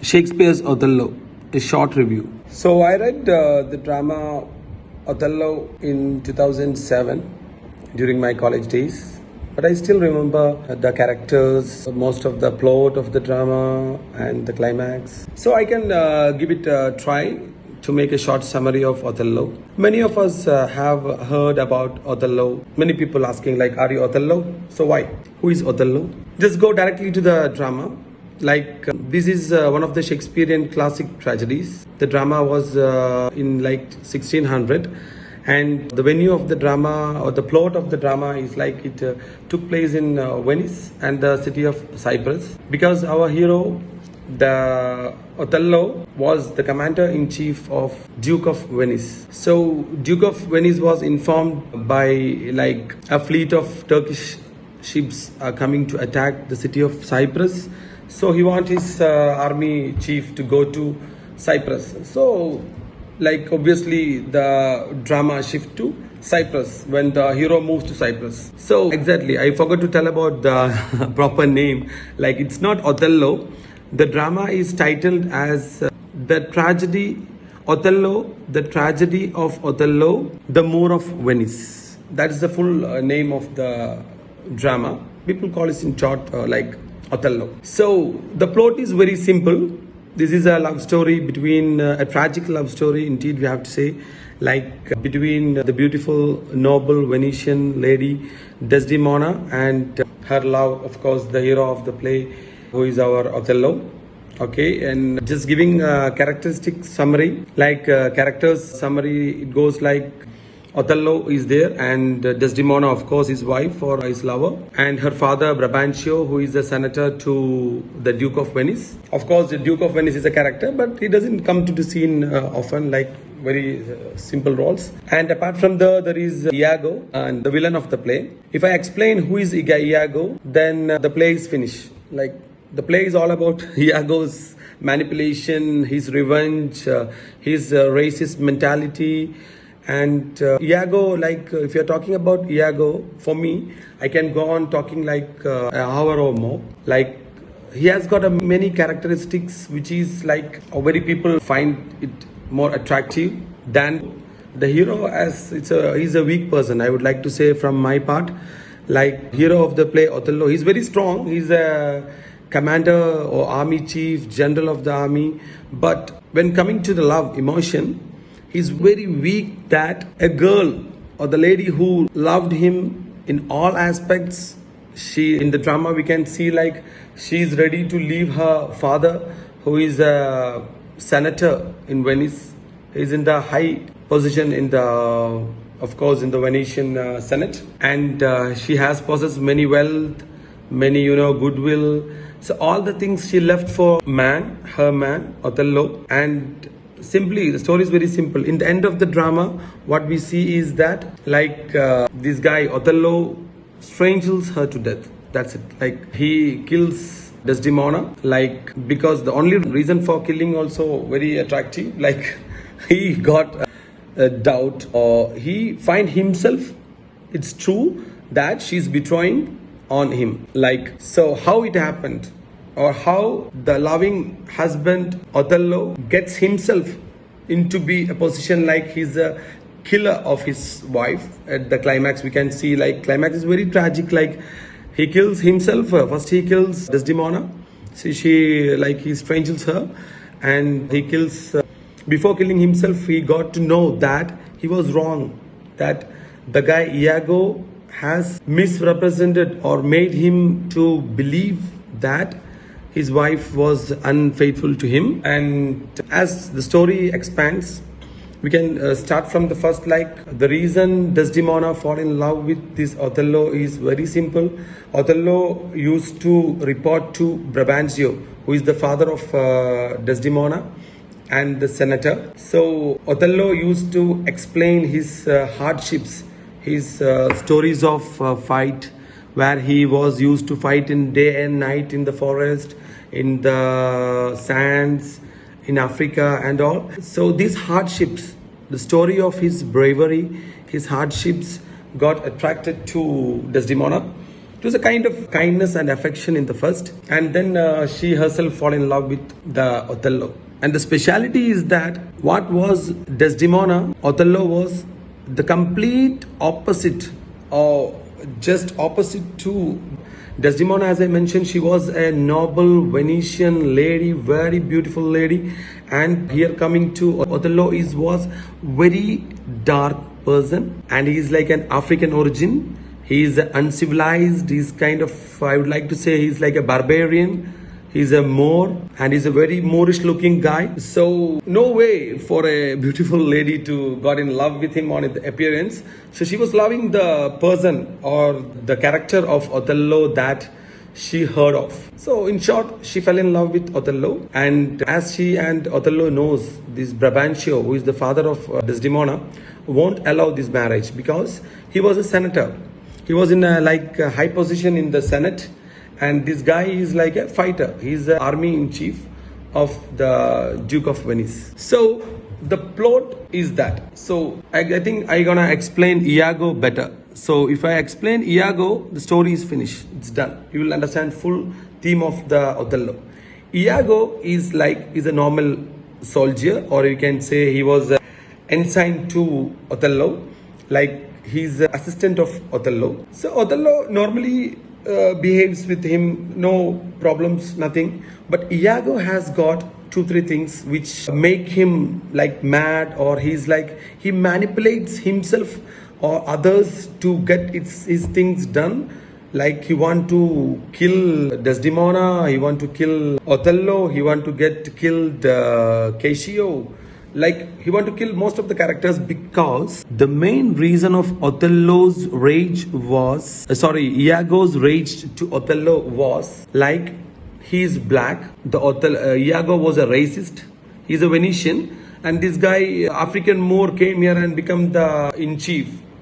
Shakespeare's Othello, a short review. So I read the drama Othello in 2007 during my college days. But I still remember the characters, most of the plot of the drama and the climax. So I can give it a try to make a short summary of Othello. Many of us have heard about Othello. Many people asking like, are you Othello? So why? Who is Othello? Just go directly to the drama. This is one of the Shakespearean classic tragedies. The drama was in 1600, and the venue of the drama or the plot of the drama is it took place in Venice and the city of Cyprus, because our hero, the Othello, was the commander-in-chief of Duke of Venice. So Duke of Venice was informed by a fleet of Turkish ships coming to attack the city of Cyprus. So he wants his army chief to go to Cyprus. So obviously the drama shift to Cyprus when the hero moves to Cyprus. So exactly, I forgot to tell about the proper name. It's not Othello. The drama is titled as the tragedy Othello, the tragedy of Othello, the Moor of Venice. That is the full name of the drama. People call it in short Othello. So the plot is very simple. This is a love story between a tragic love story, indeed we have to say, between the beautiful noble Venetian lady Desdemona and her love, of course, the hero of the play, who is our Othello. Okay, and just giving a characteristic summary, characters summary, it goes Othello is there, and Desdemona, of course, his wife or his lover, and her father Brabantio, who is the senator to the Duke of Venice. Of course, the Duke of Venice is a character, but he doesn't come to the scene often, very simple roles. And apart from there is Iago, and the villain of the play. If I explain who is Iago, then the play is finished. The play is all about Iago's manipulation, his revenge, his racist mentality. And Iago, if you're talking about Iago, for me, I can go on talking an hour or more. He has got many characteristics which is very people find it more attractive than the hero, as he's a weak person, I would like to say from my part. Hero of the play Othello, he's very strong. He's a commander or army chief, general of the army. But when coming to the love emotion, he's very weak, that a girl or the lady who loved him in all aspects, in the drama we can see she's ready to leave her father, who is a senator in Venice. He's in the high position in the, of course, in the Venetian Senate. And she has possessed many wealth, many, goodwill. So all the things she left for her man, Othello. And simply, the story is very simple. In the end of the drama, what we see is that this guy Othello strangles her to death. That's it. He kills Desdemona, because the only reason for killing also very attractive. He got a doubt, or he find himself, it's true that she's betraying on him. So how it happened, or how the loving husband Othello gets himself into be a position he's a killer of his wife. At the climax we can see climax is very tragic. He kills himself. First he kills Desdemona. See, he strangles her, and he kills before killing himself. He got to know that he was wrong, that the guy Iago has misrepresented or made him to believe that his wife was unfaithful to him. And as the story expands, we can start from the first. The reason Desdemona fall in love with this Othello is very simple. Othello used to report to Brabantio, who is the father of Desdemona and the senator. So Othello used to explain his hardships, his stories of fight, where he was used to fight in day and night in the forest, in the sands, in Africa and all. So these hardships, the story of his bravery, his hardships got attracted to Desdemona. It was a kind of kindness and affection in the first, and then she herself fall in love with the Othello. And the speciality is that what was Desdemona, Othello was the complete opposite, or just opposite to Desdemona. As I mentioned, she was a noble Venetian lady, very beautiful lady, and here coming to Othello was very dark person, and he is like an African origin. He is uncivilized. He's kind of, I would like to say, he's like a barbarian. He's a Moor, and he's a very Moorish looking guy. So no way for a beautiful lady to got in love with him on his appearance. So she was loving the person or the character of Othello that she heard of. So in short, she fell in love with Othello, and as she and Othello knows, this Brabantio, who is the father of Desdemona, won't allow this marriage because he was a senator. He was in a high position in the Senate, and this guy is like a fighter. He's the army in chief of the Duke of Venice. So the plot is that. So I think I'm gonna explain Iago better. So if I explain Iago, the story is finished. It's done. You will understand full theme of the Othello. Iago is a normal soldier, or you can say he was an ensign to Othello. Like he's the assistant of Othello. So Othello normally behaves with him, no problems, nothing. But Iago has got 2-3 things which make him like mad, or he manipulates himself or others to get his things done. Like he want to kill Desdemona, he want to kill Othello, he want to get killed Cassio. Like he want to kill most of the characters, because the main reason of Othello's rage was Iago's rage to Othello was like he is black. Iago was a racist. He's a Venetian, and this guy African Moor came here and become the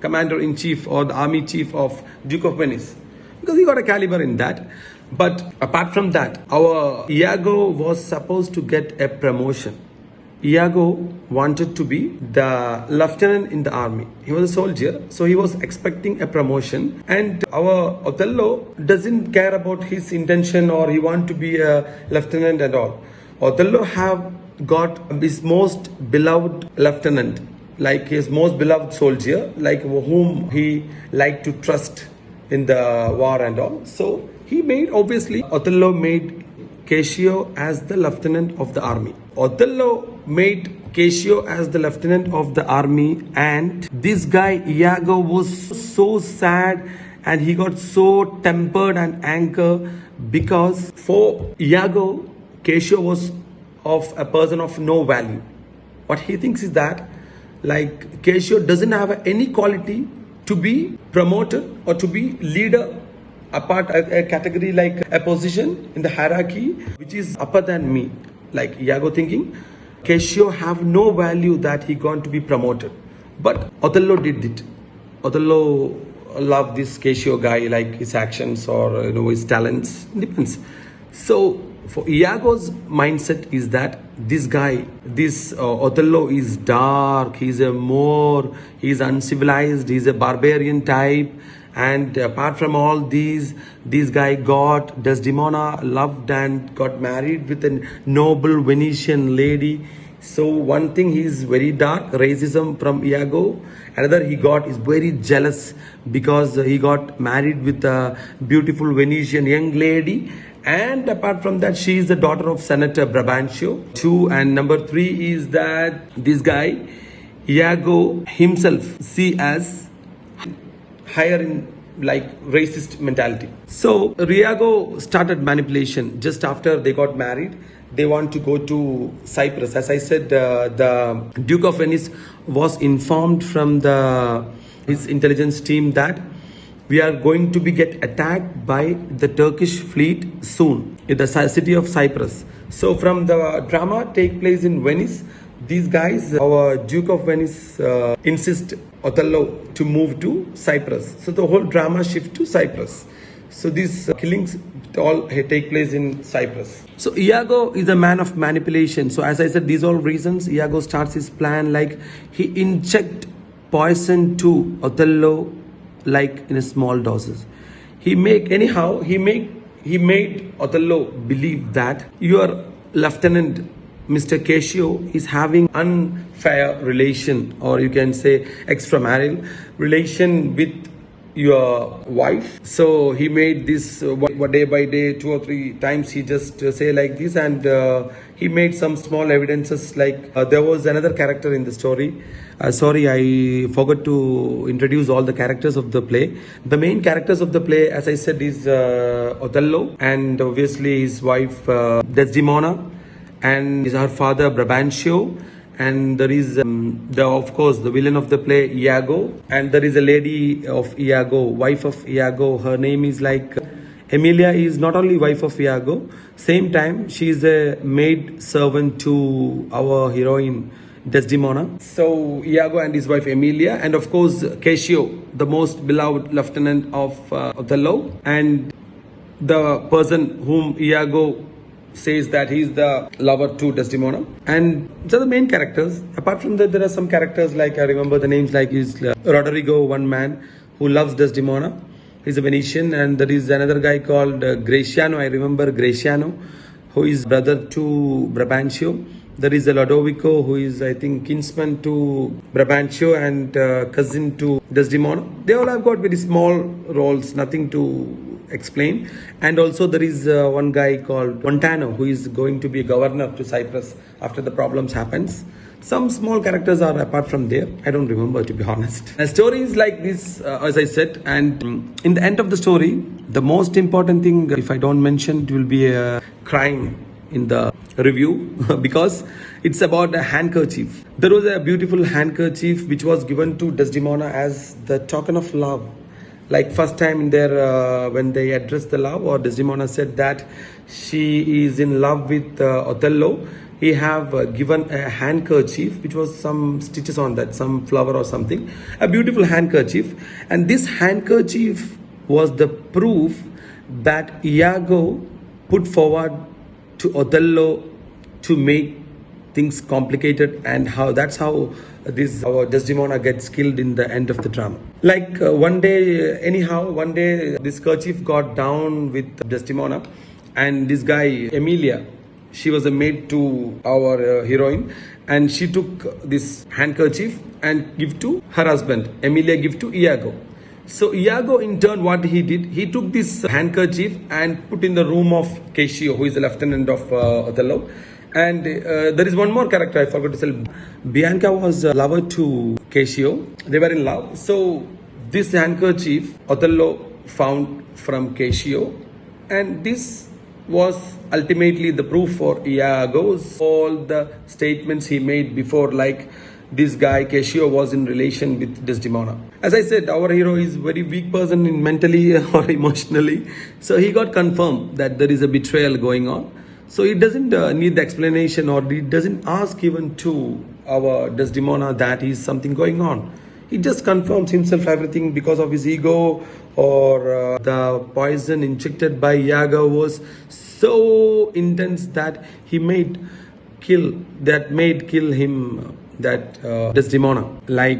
commander in chief or the army chief of Duke of Venice, because he got a caliber in that. But apart from that, our Iago was supposed to get a promotion. Iago wanted to be the lieutenant in the army. He was a soldier, so he was expecting a promotion. And our Othello doesn't care about his intention, or he want to be a lieutenant and all. Othello have got his most beloved lieutenant, like his most beloved soldier, like whom he liked to trust in the war and all. So Othello made Cassio as the lieutenant of the army. Othello made Cassio as the lieutenant of the army, and this guy Iago was so sad, and he got so tempered and anger, because for Iago, Cassio was of a person of no value. What he thinks is that like Cassio doesn't have any quality to be promoted or to be leader, apart a category, like a position in the hierarchy which is upper than me. Like Iago thinking Cassio have no value that he going to be promoted. But Othello did it. Othello loved this Cassio guy, like his actions or his talents, depends. So for Iago's mindset is that this guy, Othello is dark, he's a Moor, he's uncivilized, he's a barbarian type. And apart from all these, this guy got Desdemona, loved and got married with a noble Venetian lady. So one thing, he is very dark, racism from Iago. Another, is very jealous because he got married with a beautiful Venetian young lady. And apart from that, she is the daughter of Senator Brabantio. 2, and number 3 is that this guy, Iago himself, see as higher in like racist mentality. So Iago started manipulation. Just after they got married, they want to go to Cyprus. As I said, the Duke of Venice was informed from his intelligence team that we are going to get attacked by the Turkish fleet soon in the city of Cyprus. So from the drama take place in Venice, these guys, our Duke of Venice insist Othello to move to Cyprus. So the whole drama shift to Cyprus. So these killings all take place in Cyprus. So Iago is a man of manipulation. So as I said, these all reasons, Iago starts his plan, like he inject poison to Othello like in a small doses. He made Othello believe that your lieutenant Mr. Cassio is having unfair relation, or you can say extramarital relation with your wife. So he made this day by day, 2 or 3 times he just say like this, and he made some small evidences like there was another character in the story. Sorry, I forgot to introduce all the characters of the play. The main characters of the play, as I said, is Othello, and obviously his wife Desdemona, and is her father Brabantio, and there is of course the villain of the play Iago, and there is a lady of Iago, wife of Iago. Her name is like Emilia. Is not only wife of Iago, same time she is a maid servant to our heroine Desdemona. So Iago and his wife Emilia, and of course Cassio, the most beloved lieutenant of Othello, and the person whom Iago says that he is the lover to Desdemona. And these are the main characters. Apart from that, there are some characters like I remember the names like is Roderigo, one man who loves Desdemona. He's a Venetian, and there is another guy called Gratiano. I remember Gratiano, who is brother to Brabantio. There is a Lodovico, who is, I think, kinsman to Brabantio and cousin to Desdemona. They all have got very small roles, nothing to explain. And also there is one guy called Montano, who is going to be a governor to Cyprus after the problems happens. Some small characters are apart from there. I don't remember, to be honest. A story is like this, as I said, and in the end of the story, the most important thing, if I don't mention, it will be a crime in the review because it's about a handkerchief. There was a beautiful handkerchief which was given to Desdemona as the token of love. Like first time in their when they addressed the love, or Desdemona said that she is in love with Othello. He have given a handkerchief which was some stitches on that, some flower or something, a beautiful handkerchief, and this handkerchief was the proof that Iago put forward to Othello to make things complicated, and how that's how this our Desdemona gets killed in the end of the drama. Like one day this kerchief got down with Desdemona, and this guy Emilia, she was a maid to our heroine, and she took this handkerchief and give to her husband. Emilia give to Iago. So Iago in turn, what he did, he took this handkerchief and put in the room of Cassio, who is the lieutenant of Othello. And there is one more character I forgot to tell. Bianca was a lover to Cassio. They were in love. So this handkerchief Othello found from Cassio, and this was ultimately the proof for Iago's all the statements he made before, like this guy Cassio was in relation with Desdemona. As I said, our hero is very weak person in mentally or emotionally, so he got confirmed that there is a betrayal going on. So he doesn't need the explanation, or he doesn't ask even to our Desdemona that is something going on. He just confirms himself everything because of his ego, or the poison injected by Iago was so intense that he made kill him, that Desdemona. Like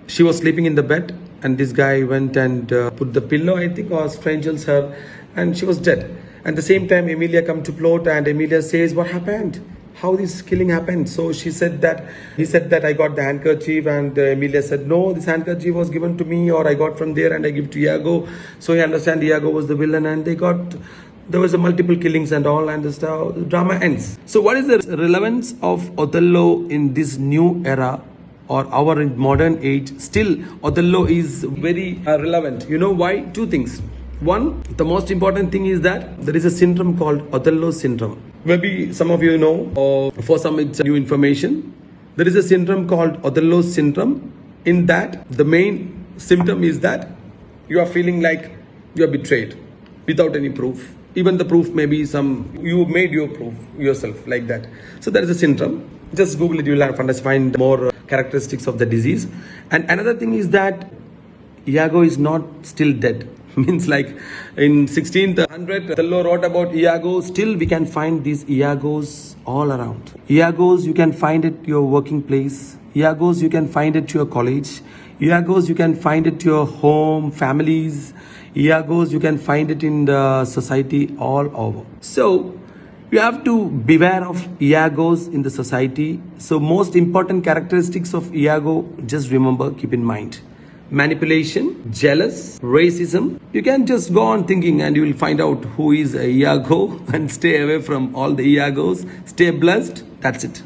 she was sleeping in the bed, and this guy went and put the pillow, I think, or strangles her, and she was dead. At the same time, Emilia come to plot, and Emilia says, what happened? How this killing happened? So he said that I got the handkerchief, and Emilia said, no, this handkerchief was given to me, or I got from there and I give to Iago. So he understand Iago was the villain, and there was a multiple killings and all, and this how the drama ends. So what is the relevance of Othello in this new era, or our modern age? Still, Othello is very relevant. You know why? Two things. One, the most important thing is that there is a syndrome called Othello syndrome. Maybe some of you know, or for some it's new information. There is a syndrome called Othello syndrome. In that, the main symptom is that you are feeling like you are betrayed without any proof. Even the proof may be you made your proof yourself, like that. So there is a syndrome. Just Google it, you will find more characteristics of the disease. And another thing is that Iago is not still dead. Means like in 1600, Othello wrote about Iago. Still we can find these Iagos all around. Iagos you can find at your working place. Iagos you can find at your college. Iagos you can find at your home, families. Iagos, you can find it in the society all over. So you have to beware of Iagos in the society. So most important characteristics of Iago, just remember, keep in mind. Manipulation, jealous, racism. You can just go on thinking and you will find out who is a Iago and stay away from all the Iagos. Stay blessed. That's it.